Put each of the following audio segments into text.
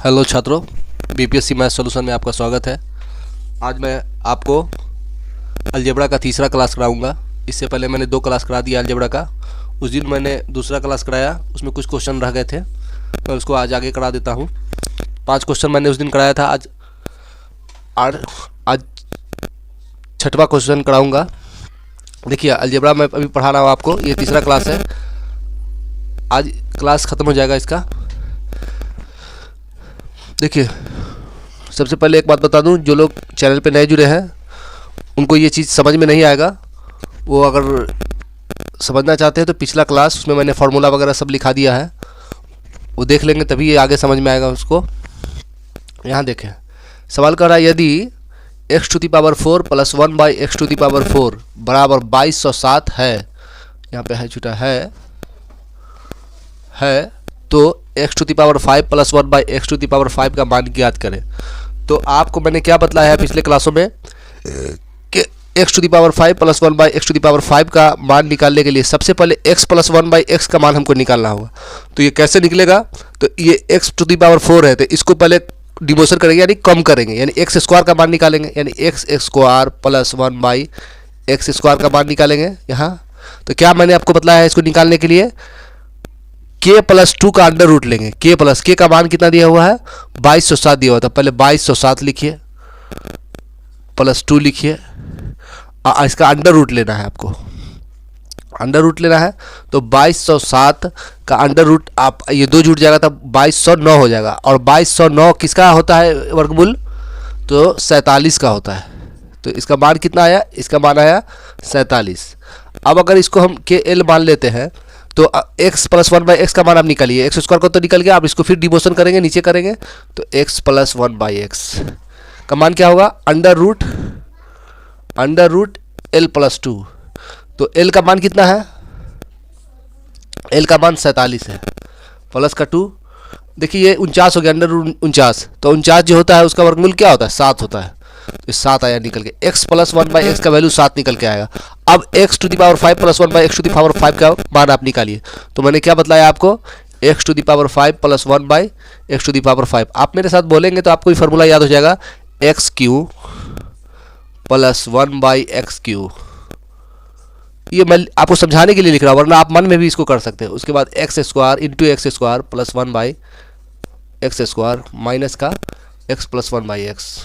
Hello छात्रों, BPSC math solution में आपका स्वागत है। आज मैं आपको अलजेब्रा का तीसरा क्लास कराऊंगा। इससे पहले मैंने 2 क्लास करा दिया अलजेब्रा का। उस दिन मैंने दूसरा क्लास कराया, उसमें कुछ क्वेश्चन रह गए थे, मैं उसको आज आगे करा देता हूं। 5 क्वेश्चन मैंने उस दिन कराया था, आज 6वां क्वेश्चन कराऊंगा। देखिए, अलजेब्रा मैं अभी पढ़ा रहा हूँ आपको, ये तीसरा क्लास है। आज क्लास ख़त्म हो जाएगा इसका। देखिए, सबसे पहले एक बात बता दूं, जो लोग चैनल पे नए जुड़े हैं उनको ये चीज़ समझ में नहीं आएगा। वो अगर समझना चाहते हैं तो पिछला क्लास, उसमें मैंने फार्मूला वगैरह सब लिखा दिया है, वो देख लेंगे तभी ये आगे समझ में आएगा उसको। यहाँ देखें, सवाल कर रहा है यदि x⁴ + 1/x⁴ बराबर 2207 है, यहाँ पे है छूटा है तो x⁵ + 1/x⁵ का मान ज्ञात करें। तो आपको मैंने क्या बतलाया है पिछले क्लासों में कि x⁵ + 1/x⁵ का मान निकालने के लिए सबसे पहले x + 1/x का मान हमको निकालना होगा। तो ये कैसे निकलेगा? तो ये x⁴ है तो इसको पहले डिमोशन करेंगे, यानी कम करेंगे, यानी x² का मान निकालेंगे, यानी x² + 1/x² का मान निकालेंगे यहाँ। तो क्या मैंने आपको बतलाया है इसको निकालने के लिए? k + 2 का अंडर रूट लेंगे। k का मान कितना दिया हुआ है? 2207 दिया हुआ था। पहले 2207 लिखिए, +2 लिखिए, इसका अंडर रूट लेना है आपको। अंडर रूट लेना है तो 2207 का अंडर रूट, आप ये 2 जुड़ जाएगा तब 2209 हो जाएगा। और 2209 किसका होता है वर्गमूल? तो 47 का होता है। तो इसका मान कितना आया? इसका मान आया 47। अब अगर इसको हम KL मान लेते हैं तो x + 1/x का मान आप निकालिए। x² को तो निकल गया, आप इसको फिर डिमोशन करेंगे, नीचे करेंगे तो x + 1/x का मान क्या होगा? Under root L + 2। तो L का मान कितना है? L का मान 47 है, प्लस का 2। देखिए ये 49 हो गया, अंडर रूट 49। तो 49 जो होता है उसका वर्गमूल क्या होता है? 7 होता है। तो 7 आया निकल के, x + 1/x का वैल्यू 7 निकल के आएगा। अब x⁵ + 1/x⁵ का मान आप निकालिए। तो मैंने क्या बतलाया आपको? x⁵ + 1/x⁵। आप मेरे साथ बोलेंगे तो आपको ये फार्मूला याद हो जाएगा, x³ + 1/x³। ये मैं आपको समझाने के लिए लिख रहा हूँ, वरना आप मन में भी इसको कर सकते हैं। उसके बाद x² × x² + 1/x² माइनस का x + 1/x,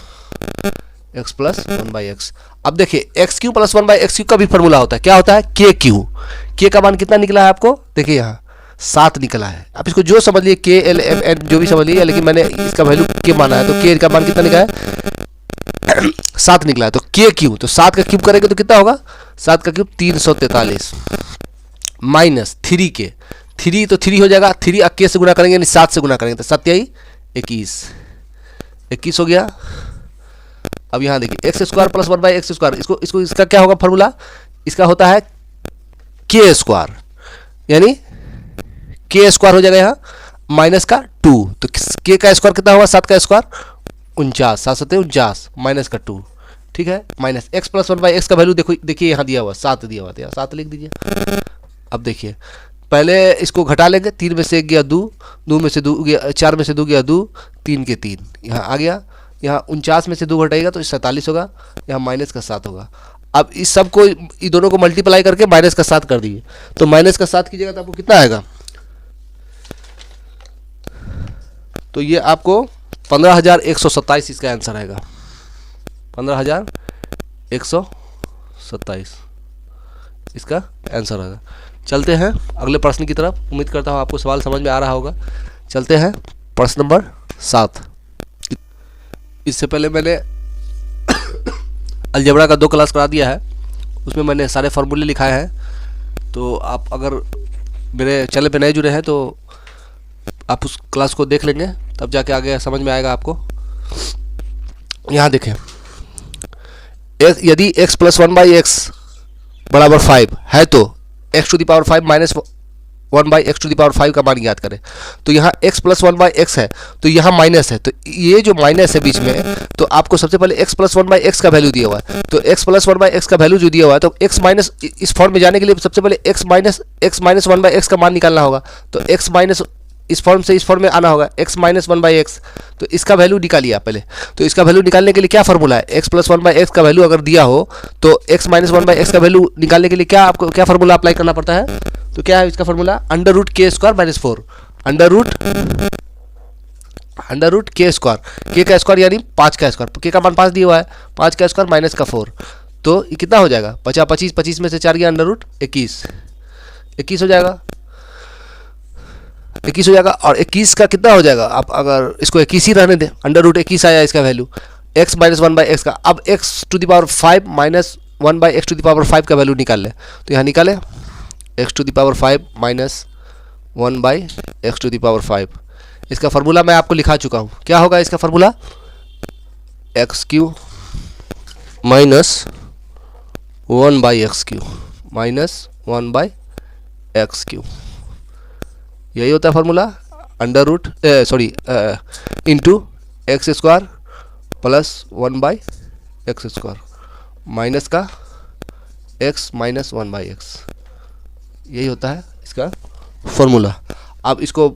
x + 1/x। अब देखिए, x³ + 1/x³ का भी फार्मूला होता है। क्या होता है? KQ। k का मान कितना निकला है आपको? देखिए यहाँ 7 निकला है। आप इसको जो समझ लिए, KLMN जो भी समझ लिए, लेकिन मैंने इसका वैल्यू k माना है। तो k का मान कितना निकला है? 7 निकला है। तो KQ, तो 7 का क्यूब करेंगे तो कितना होगा? 7 का क्यूब 343 माइनस 3k। 3 तो 3 हो जाएगा, 3 k से गुना करेंगे यानी 7 से गुना करेंगे तो 7 × 21 हो गया। अब यहाँ देखिए, x² + 1/x², इसको इसका क्या होगा फार्मूला? इसका होता है k², यानी k² हो जाएगा यहाँ माइनस का 2। तो k का स्क्वायर कितना होगा? 7 का स्क्वायर 49, 7 × 7 = 49 माइनस का 2, ठीक है। माइनस x + 1/x का वैल्यू देखिए यहाँ दिया हुआ 7 दिया हुआ था, 7 लिख दीजिए। अब देखिए, पहले इसको घटा लेंगे, 3 में से 1 गया 2, 2 में से 2 गया 4 में से 2 गया 2, 3 के 3 यहाँ आ गया। यहाँ 49 में से 2 घटाएगा तो 47 होगा, यहाँ माइनस का 7 होगा। अब इस सब को, इन दोनों को मल्टीप्लाई करके माइनस का 7 कर दीजिए। तो माइनस का 7 कीजिएगा तो आपको कितना आएगा? तो ये आपको 15,127 इसका आंसर आएगा। 15,127 इसका आंसर आएगा। चलते हैं अगले प्रश्न की तरफ। उम्मीद करता हूँ आपको सवाल समझ में आ रहा होगा। चलते हैं प्रश्न नंबर 7। इससे पहले मैंने अलजेब्रा का 2 क्लास करा दिया है, उसमें मैंने सारे फार्मूले लिखाए हैं। तो आप अगर मेरे चैनल पे नए जुड़े हैं तो आप उस क्लास को देख लेंगे, तब जाके आगे समझ में आएगा आपको। यहाँ देखें, यदि x + 1/x = 5 है तो x⁵ - 1/x⁵ का मान ज्ञात करें। तो यहाँ x + 1/x है तो यहाँ माइनस है, तो ये जो माइनस है बीच में, तो आपको सबसे पहले x + 1/x का वैल्यू दिया हुआ है। तो x + 1/x का वैल्यू जो दिया हुआ है, तो x माइनस, इस फॉर्म में जाने के लिए सबसे पहले x - 1/x का मान निकालना होगा। तो x - इस फॉर्म से इस फॉर्म में आना होगा, x minus one by x. तो इसका वैल्यू निकालिए आप पहले। तो इसका वैल्यू निकालने के लिए क्या फॉर्मूला है, x plus one by x का वैल्यू अगर दिया हो तो x minus one by x का वैल्यू निकालने के लिए क्या आपको क्या फॉर्मूला अप्लाई करना पड़ता है। तो क्या है इसका फॉर्मूला, अंडर रूट के स्क्वायर माइनस 4, अंडर रूट के स्क्वायर, के का स्क्वायर यानी 5 का स्क्वायर, के का मान 5 दिया हुआ है, 5 का स्क्वायर माइनस का 4। तो ये कितना हो जाएगा, 50 25, 25 में से 4 गया, अंडर रूट 21 हो जाएगा, 21 हो जाएगा। और 21 का कितना हो जाएगा, आप अगर इसको 21 ही रहने दें, अंडर रूट 21 आया इसका value, x minus one by x का। अब x to the power 5 minus one by x to the power 5 का वैल्यू निकाल लें। तो यहाँ निकालें x to the power 5 minus one by x to the power 5। इसका फार्मूला मैं आपको लिखा चुका हूँ, क्या होगा इसका formula, x cube minus one by x cube minus one by x cube, यही होता है formula, under root sorry into x square plus one by x square minus का x minus one by x, यही होता है इसका formula. अब इसको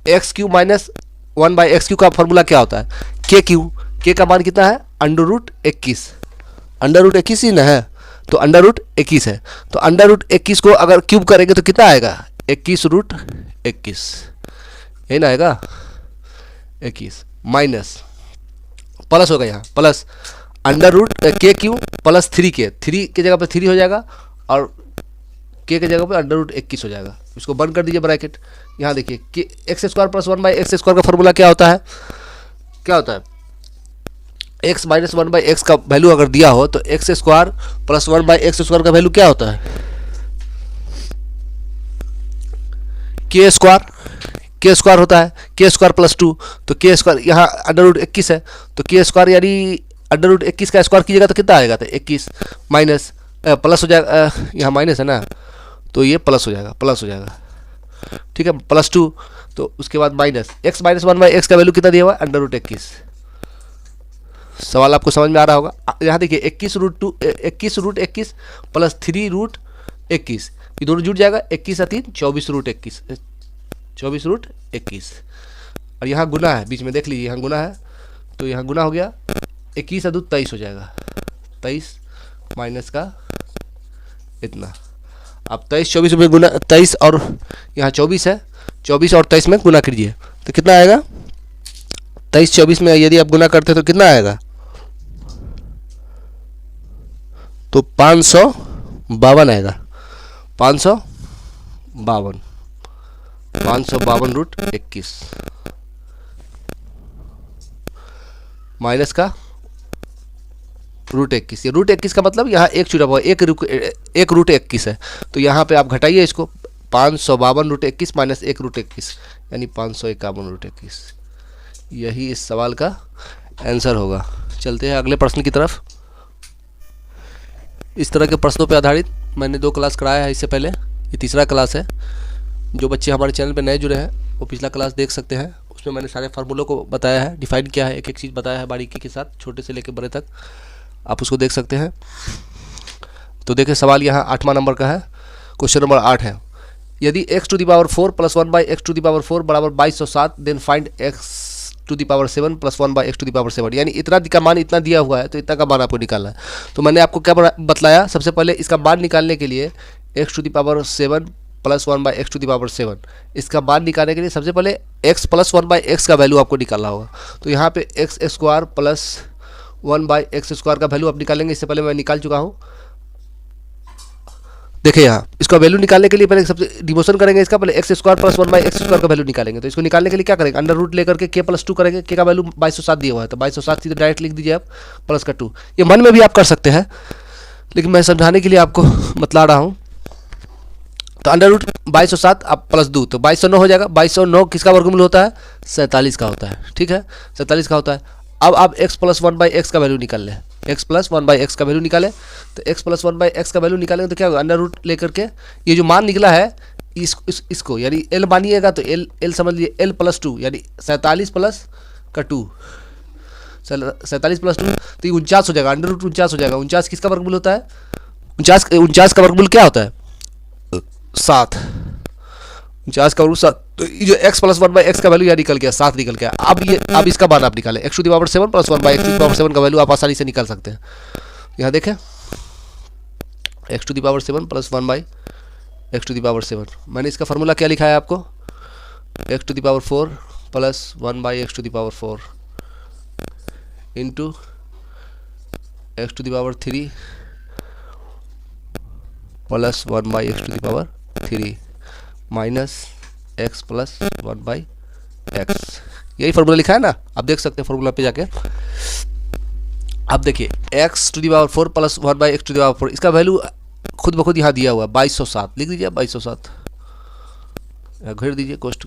x cube minus one by x cube का फॉर्मूला क्या होता है, के क्यू, के का मान कितना है, अंडर रूट 21, अंडर रूट 21 ही ना है, तो अंडर रूट 21 है। तो अंडर रूट 21 को अगर क्यूब करेंगे तो कितना आएगा, 21 रूट 21, यही ना आएगा 21, माइनस प्लस होगा यहाँ, प्लस अंडर रूट के क्यू प्लस 3 के जगह पे 3 हो जाएगा और के जगह पे अंडर रूट 21 हो जाएगा। इसको बंद कर दीजिए ब्रैकेट। यहाँ देखिए कि x square plus one by x square का फॉर्मूला क्या होता है, क्या होता है, x minus one by x का वैल्यू अगर दिया हो तो x square plus one by x square का वैल्यू क्या होता है, के स्क्वायर होता है, के स्क्वायर प्लस 2, तो के स्क्वायर यहाँ अंडर रूट 21 है, तो के स्क्वायर यानी अंडर रूट 21 का स्क्वायर कीजिएगा तो कितना आएगा, तो 21 माइनस प्लस हो जाएगा, यहाँ माइनस है ना तो ये प्लस हो जाएगा, ठीक है, प्लस 2, तो उसके बाद minus x minus one by x का वैल्यू कितना दिया हुआ है, अंडर रूट 21। सवाल आपको समझ में आ रहा होगा। यहाँ देखिए 21 रूट 21 प्लस 3 रूट 21, ये दोनों जुड़ जाएगा, 21 और 3 24 रूट 21, और यहाँ गुना है बीच में, देख लीजिए यहाँ गुना है, तो यहाँ गुना हो गया, 21 और 2 23 हो जाएगा, 23 माइनस का इतना। अब 23 24 में गुना, 23 और यहाँ 24 है, 24 और 23 में गुना कीजिए तो कितना आएगा, 23 24 में यदि आप गुना करते तो कितना आएगा, तो 552 आएगा, 552 रूट 21 माइनस का रूट 21। ये रूट 21 का मतलब यहाँ एक छुटा हुआ, एक रूट 21 है, तो यहाँ पे आप घटाइए इसको, 552 रूट 21 माइनस 1 रूट 21 यानी 551 रूट 21, यही इस सवाल का आंसर होगा। चलते हैं अगले प्रश्न की तरफ। इस तरह के प्रश्नों पर आधारित मैंने 2 क्लास कराया है इससे पहले, ये तीसरा क्लास है। जो बच्चे हमारे चैनल पर नए जुड़े हैं वो पिछला क्लास देख सकते हैं, उसमें मैंने सारे फार्मूलों को बताया है, डिफाइन किया है, एक एक चीज़ बताया है बारीकी के साथ, छोटे से लेकर बड़े तक, आप उसको देख सकते हैं। तो देखिए सवाल यहाँ 8वां नंबर का है, क्वेश्चन नंबर 8 है, यदि x to the power 4 plus 1 by x to the power 4 बराबर 2207, then find x to the power 7 plus 1 by x to the power 7, यानी इतना का मान इतना दिया हुआ है तो इतना का मान आपको निकालना है। तो मैंने आपको क्या बतलाया, सबसे पहले इसका मान निकालने के लिए x to the power 7 plus 1 by x to the power 7, इसका मान निकालने के लिए सबसे पहले x प्लस 1 बाई एक्स का वैल्यू आपको निकालना होगा। तो यहाँ पे x square plus 1 by x square का वैल्यू आप निकालेंगे, इससे पहले मैं निकाल चुका हूँ। देखिए यहाँ इसका वैल्यू निकालने के लिए पहले सबसे डिमोशन करेंगे, इसका पहले x square plus 1 by x square का वैल्यू निकालेंगे। तो इसको निकालने के लिए क्या करेंगे, अंडर रूट लेकर के प्लस 2 करेंगे, के का वैल्यू 2207 दिया हुआ है, तो 2207 सीधे डायरेक्ट लिख दीजिए आप, प्लस का 2, ये मन में भी आप कर सकते हैं लेकिन मैं समझाने के लिए आपको बतला रहा हूँ। तो अंडर रूट 2207 आप प्लस 2, तो 2209 हो जाएगा। 2209 किसका वर्गमूल होता है, 47 का होता है, ठीक है, 47 का होता है। अब आप x प्लस 1 बाई एक्स का वैल्यू निकाल लें, x प्लस 1 बाई एक्स का वैल्यू निकालें, तो x प्लस 1 बाई एक्स का वैल्यू निकालेंगे तो क्या होगा, अंडर रूट लेकर के ये जो मान निकला है इसको यानी l मानिएगा तो l समझ लीजिए l प्लस 2 यानी 47 प्लस का 2, 47 प्लस 2 तो ये 49 हो जाएगा, अंडर रूट 49 हो जाएगा। 49 किसका वर्गमूल होता है, 49 का वर्गमूल क्या होता है, 7, 49 का वर्गमूल 7, तो ये जो x प्लस 1/x का वैल्यू यहाँ निकल गया, 7 निकल गया। अब इसका मान आप निकालें, x⁻7 प्लस 1/x⁻7 का वैल्यू आप आसानी से निकाल सकते हैं। यहाँ देखें x⁻7 प्लस 1/x⁻7, मैंने इसका फार्मूला क्या लिखा है आपको, x⁴ plus 1/x⁴ into x⁻3 plus 1/x⁻3 minus x plus 1/x, यही फार्मूला लिखा है ना, आप देख सकते हैं फार्मूला पे जाके। अब देखिए x⁴ प्लस 1/x⁴, इसका वैल्यू खुद ब खुद यहाँ दिया हुआ है 2207, लिख दीजिए 2207, घेर दीजिए कोष्ठ।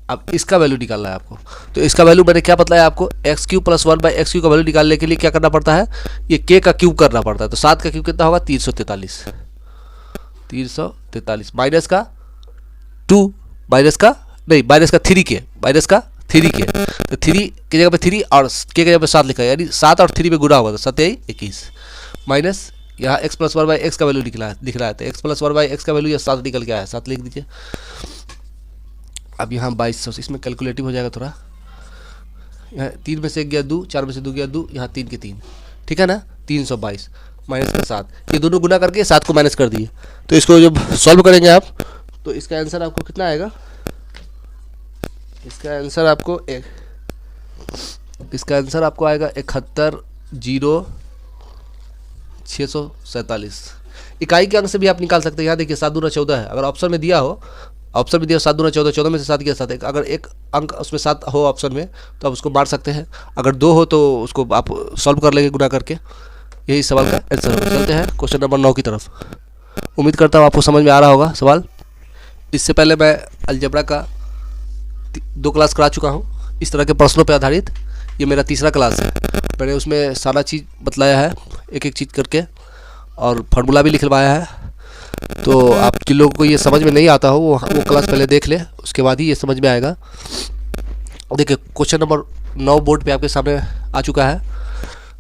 अब इसका वैल्यू निकालना है आपको, तो इसका वैल्यू मैंने क्या बताया आपको, x³ प्लस 1/x³ का वैल्यू निकालने के लिए क्या करना पड़ता है, ये k का क्यूब करना पड़ता है। तो 7 का क्यूब कितना होगा, 343 माइनस का 2 माइनस का 3k, तो 3 की जगह पे 3 और k की जगह पे 7 लिखा है, यानी 7 और 3 पे गुणा हुआ था 7 21 माइनस यहाँ x प्लस 1/x का वैल्यू दिख रहा है, तो x प्लस 1/x का वैल्यू यह 7 निकल के आया, 7 लिख दीजिए। अब यहाँ 2200, इसमें कैलकुलेटिव हो जाएगा थोड़ा, यहाँ 3 में से 1 गया 2, 4 में से 2 गया 2, यहाँ 3 के 3, ठीक है ना, 322 माइनस का 7, ये दोनों गुना करके 7 को माइनस कर दिए। तो इसको जब सॉल्व करेंगे आप तो इसका आंसर आपको कितना आएगा, इसका आंसर आपको आएगा 71,0647। इकाई के अंक से भी आप निकाल सकते हैं, यहाँ देखिए 7 दूना 14 है, अगर ऑप्शन में दिया 7 दूना 14, 14 में से 7 गया 7, अगर एक अंक उसमें 7 हो ऑप्शन में तो आप उसको मार सकते हैं, अगर 2 हो तो उसको आप सॉल्व कर लेंगे गुना करके। यही सवाल का आंसर होगा। चलते हैं क्वेश्चन नंबर 9 की तरफ। उम्मीद करता हूँ आपको समझ में आ रहा होगा सवाल। इससे पहले मैं अलजेब्रा का 2 क्लास करा चुका हूँ इस तरह के प्रश्नों पर आधारित, ये मेरा तीसरा क्लास है। मैंने उसमें सारा चीज़ बतलाया है एक एक चीज़ करके, और फार्मूला भी लिखवाया है। तो आप जिन लोगों को ये समझ में नहीं आता हो वो क्लास पहले देख ले, उसके बाद ही ये समझ में आएगा। देखिए क्वेश्चन नंबर 9 बोर्ड पे आपके सामने आ चुका है।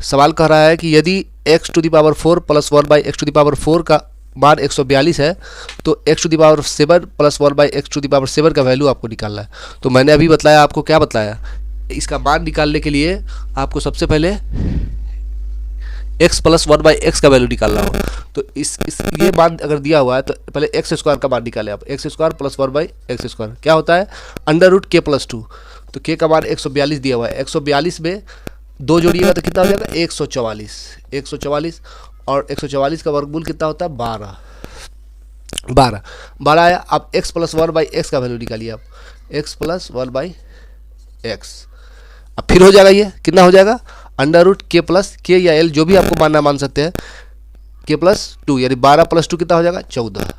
सवाल कह रहा है कि यदि x⁴ प्लस 1/x⁴ का मान 142 है तो x⁻7 प्लस 1/x⁻7 का वैल्यू आपको निकालना है। तो मैंने अभी बताया, आपको क्या बताया, इसका मान निकालने के लिए आपको सबसे पहले x प्लस 1/x का वैल्यू निकालना हो। तो ये मान अगर दिया हुआ है तो पहले x² का मान निकालें आप, x² प्लस 1/x², क्या होता है √k + 2। तो k का मान 142 दिया हुआ है, 142 में 2 जोड़िएगा तो कितना हो जाएगा 144, और 144 का वर्गमूल कितना होता है 12 आया। अब x प्लस 1/x का वैल्यू निकालिए आप, x प्लस 1/x, अब फिर हो जाएगा, ये कितना हो जाएगा √k प्लस k या l जो भी आपको मानना मान सकते हैं, k + 2, यानी 12 + 2 कितना हो जाएगा 14,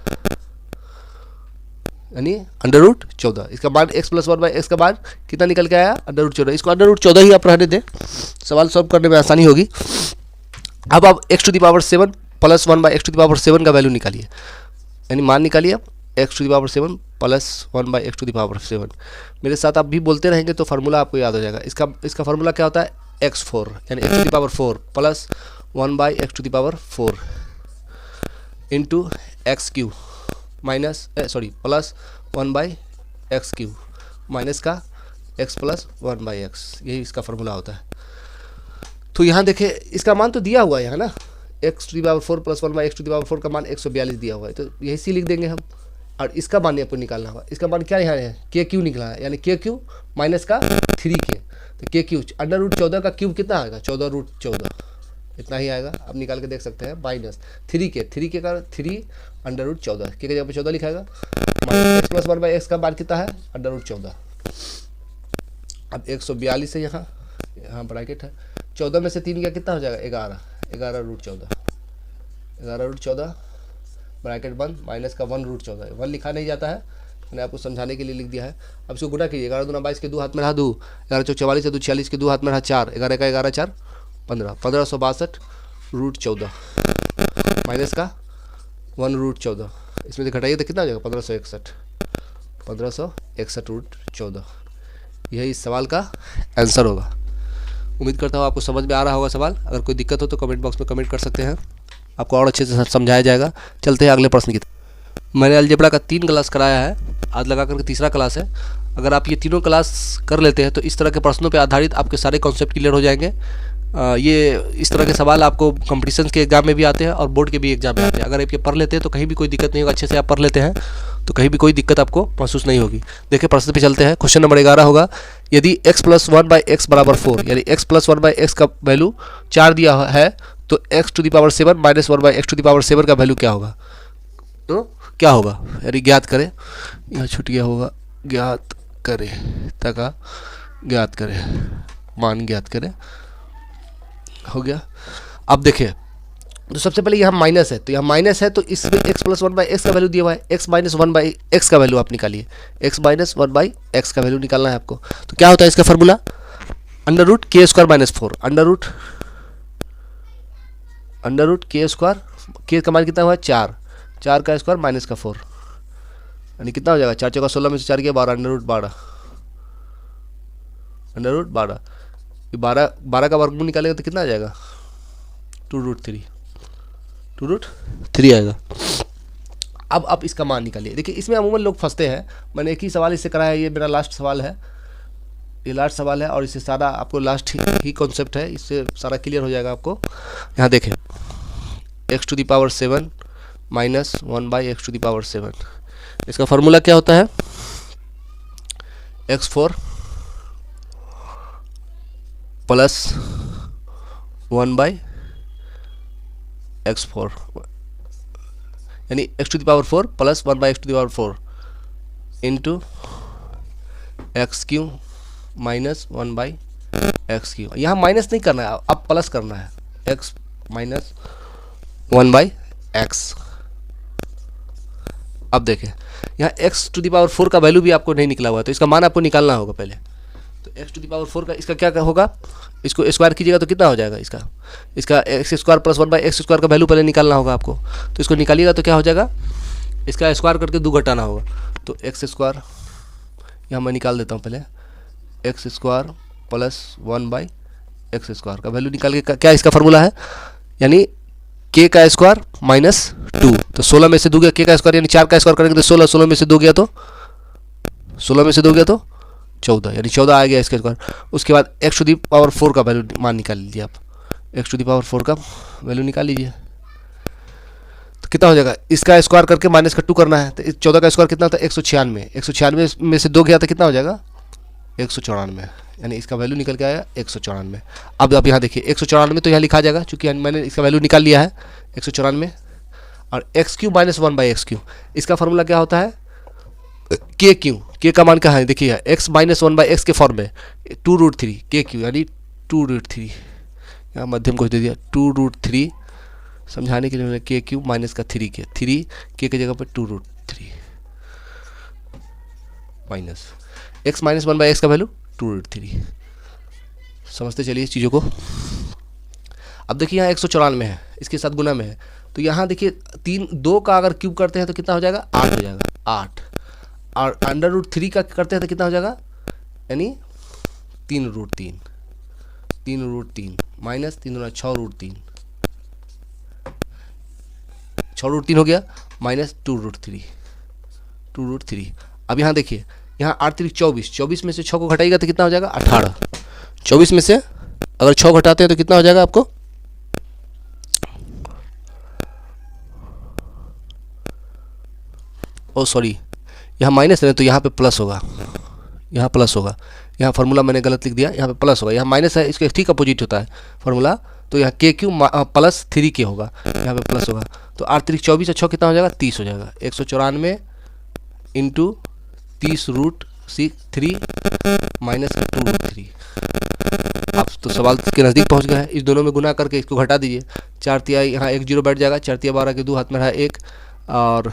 यानी √14। इसका मान x प्लस 1/x का मान कितना निकल के आया √14। इसको √14 ही आप रहने दें, सवाल सॉल्व करने में आसानी होगी। अब आप x⁻7 प्लस 1/x⁻7 का वैल्यू निकालिए, यानी मान निकालिए आप x⁻7 प्लस 1/x⁻7। मेरे साथ आप भी बोलते रहेंगे तो फार्मूला आपको याद हो जाएगा। इसका फार्मूला क्या होता है x4, यानी x⁻4 plus 1/x⁻4 into x³ plus 1/x³ minus का x प्लस 1/x, यही इसका फार्मूला होता है। तो यहाँ देखिए इसका मान तो दिया हुआ है ना, x⁻4 प्लस 1/x⁻4 का मान 142 दिया हुआ है, तो यही सी लिख देंगे हम। और इसका मान आपको निकालना होगा, इसका मान क्या यहाँ है k³ निकला है, यानी k³ माइनस का 3k, तो k³ √14 का क्यूब कितना आएगा 14√14, इतना ही आएगा। आप निकाल के देख सकते हैं, माइनस 3k का 3 √14, k की जगह पे 14 लिखाएगा, x प्लस 1/x का मान कितना है √14। अब 142 है, यहाँ ब्रैकेट है, 14 में से 3 गया कितना हो जाएगा 11√14 ब्रैकेट बंद, माइनस का 1√14, 1 लिखा नहीं जाता है, मैंने आपको समझाने के लिए लिख दिया है। अब इसको गुना कीजिए, 11 दूना 22 के 2 हाथ में रहा 2, 11 चौक 44 है 2 46 के 2 हाथ में रहा 4, 11 का 11 4 15, 1562√14 माइनस का 1√14, इसमें से घटाइए तो कितना हो जाएगा 1561√14, यही इस सवाल का आंसर होगा। उम्मीद करता हूँ आपको समझ में आ रहा होगा सवाल। अगर कोई दिक्कत हो तो कमेंट बॉक्स में कमेंट कर सकते हैं, आपको और अच्छे से समझाया जाएगा। चलते हैं अगले प्रश्न की तरफ। मैंने अलजेब्रा का 3 क्लास कराया है, आज लगा करके तीसरा क्लास है। अगर आप ये तीनों क्लास कर लेते हैं तो इस तरह के प्रश्नों पे आधारित आपके सारे कॉन्सेप्ट क्लियर हो जाएंगे। ये इस तरह के सवाल आपको कंपटीशन के एग्जाम में भी आते हैं और बोर्ड के भी एग्जाम में आते हैं। अगर आप ये पढ़ लेते हैं तो कहीं भी कोई दिक्कत नहीं होगा, अच्छे से आप पढ़ लेते हैं तो कहीं भी कोई दिक्कत आपको महसूस नहीं होगी। देखिए प्रश्न पे चलते हैं। क्वेश्चन नंबर 11 होगा, यदि x + 1/x = 4, यानी x + 1/x का वैल्यू 4 दिया है तो x⁻7 - 1/x⁻7 का वैल्यू क्या होगा? तो क्या होगा, यानी ज्ञात करें। यहाँ छूट गया होगा, ज्ञात करें, तक ज्ञात करें, मान ज्ञात करें, हो गया। अब देखिए तो सबसे पहले यहाँ माइनस है, तो यहाँ माइनस है तो इसमें x + 1/x का वैल्यू दिया हुआ है, x - 1/x का वैल्यू आप निकालिए, x - 1/x का वैल्यू निकालना है आपको। तो क्या होता है इसका फार्मूला, √k² - 4, √k², k का मान कितना हुआ है 4, 4 का स्क्वायर माइनस का 4, यानी कितना हो जाएगा 4 × 16 में से 4 गया 12, √12, √12, 12 का वर्गमूल निकालेगा तो कितना आ जाएगा 2√3 आएगा। अब आप इसका मान निकालिए। देखिए इसमें अमूमन लोग फंसते हैं, मैंने एक ही सवाल इससे कराया है, ये मेरा लास्ट सवाल है, ये लास्ट सवाल है और इससे सारा आपको लास्ट ही कॉन्सेप्ट है, इससे सारा क्लियर हो जाएगा आपको। यहाँ देखें x⁻7 - 1/x⁻7, इसका फार्मूला क्या होता है, x4 + 1/x4, यानी x⁴ + 1/x⁴ into x³ - 1/x³। यहाँ माइनस नहीं करना है, अब प्लस करना है, x - 1/x। अब देखें यहाँ x⁴ का वैल्यू भी आपको नहीं निकला हुआ है, तो इसका मान आपको निकालना होगा पहले। तो x⁴ का इसका क्या होगा, इसको स्क्वायर कीजिएगा तो कितना हो जाएगा, इसका x² + 1/x² का वैल्यू पहले निकालना होगा आपको। तो इसको निकालिएगा तो क्या हो जाएगा, इसका स्क्वायर करके 2 घटाना होगा, तो x², यहाँ मैं निकाल देता हूँ पहले, x² + 1/x² का वैल्यू निकाल के क्या इसका फार्मूला है, यानी k² - 2, तो 16 में से 2 गया k का स्क्वायर, यानी 4 का स्क्वायर करेंगे तो 16, 16 में से 2 गया तो 14, यानी 14 आ गया इसका स्क्वायर। उसके बाद x⁴ का वैल्यू मान निकाल लीजिए आप, x⁴ का वैल्यू निकाल लीजिए तो कितना हो जाएगा, इसका स्क्वायर करके माइनस का 2 करना है, तो 14 का स्क्वायर कितना होता है 196, 196 में से 2 गया तो कितना हो जाएगा 194, यानी इसका वैल्यू निकल के आया 194। अब आप यहाँ देखिए 194 तो यहाँ लिखा जाएगा, चूँकि मैंने इसका वैल्यू निकाल लिया है 194, और x³ - 1/x³, इसका फार्मूला क्या होता है, k का मान क्या है, देखिए x - 1/x के फॉर्म में 2√3 k³ यानी 2√3, यहाँ मध्यम को दे दिया 2√3, समझाने के लिए मैंने k³ माइनस का 3 के 3 k की जगह पर 2√3 माइनस x - 1/x का वैल्यू 2√3। समझते चलिए इस चीज़ों को। अब देखिए यहाँ 194 है, इसके साथ गुना में है, तो यहाँ देखिए 2 का अगर क्यूब करते हैं तो कितना हो जाएगा 8 हो जाएगा, 8, और √3 का करते हैं तो कितना हो जाएगा, यानी 3√3 माइनस 3 × 6√3, 6√3 हो गया, माइनस 2√3। अब यहाँ देखिए यहाँ 8 × 24, 24 में से 6 को घटाइएगा तो कितना हो जाएगा 18, 24 में से अगर 6 घटाते हैं तो कितना हो जाएगा आपको, ओ सॉरी यहाँ माइनस है तो यहाँ पे प्लस होगा, यहाँ प्लस होगा, यहाँ फार्मूला मैंने गलत लिख दिया, यहाँ पे प्लस होगा, यहाँ माइनस है, इसके ठीक अपोजिट होता है फार्मूला, तो यहाँ k³ + 3k होगा, यहाँ पे प्लस होगा, तो 8 × 24 और 6 कितना हो जाएगा 30 हो जाएगा, 194 इंटू 30√3 माइनस 2√3। आप तो सवाल के नज़दीक पहुँच गए हैं, इस दोनों में गुना करके इसको घटा दीजिए, 4 तिहाई यहाँ 1 0 बैठ जाएगा, 4 तिया 12 के 2 हाथ में रहा 1, और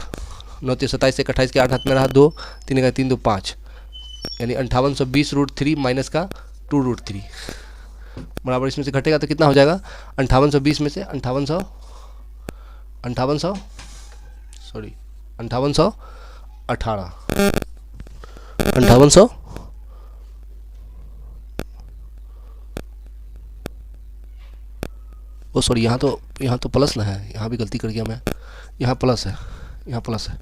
9 तिया 27 1 28 के 8 हाथ में रहा 2, 3 का 3 2 5, यानी 5820√3 माइनस का 2√3 बराबर इसमें से घटेगा तो कितना हो जाएगा 5820 में से 5818 ओ सॉरी यहाँ तो प्लस ना है, यहाँ भी गलती कर गया मैं, यहाँ प्लस है, यहाँ प्लस है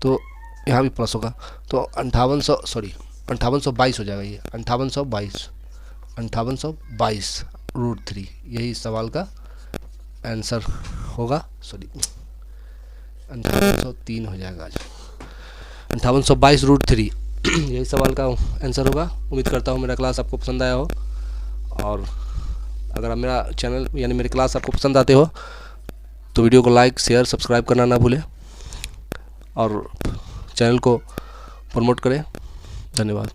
तो यहाँ भी प्लस होगा, तो 5822 हो जाएगा। ये 5822 √3, यही सवाल का आंसर होगा। 5803 हो जाएगा आज, 5822 √3 यही सवाल का आंसर होगा। उम्मीद करता हूँ मेरा क्लास आपको पसंद आया हो, और अगर आप मेरा चैनल यानी मेरी क्लास आपको पसंद आते हो तो वीडियो को लाइक शेयर सब्सक्राइब करना ना भूलें, और चैनल को प्रमोट करें। धन्यवाद।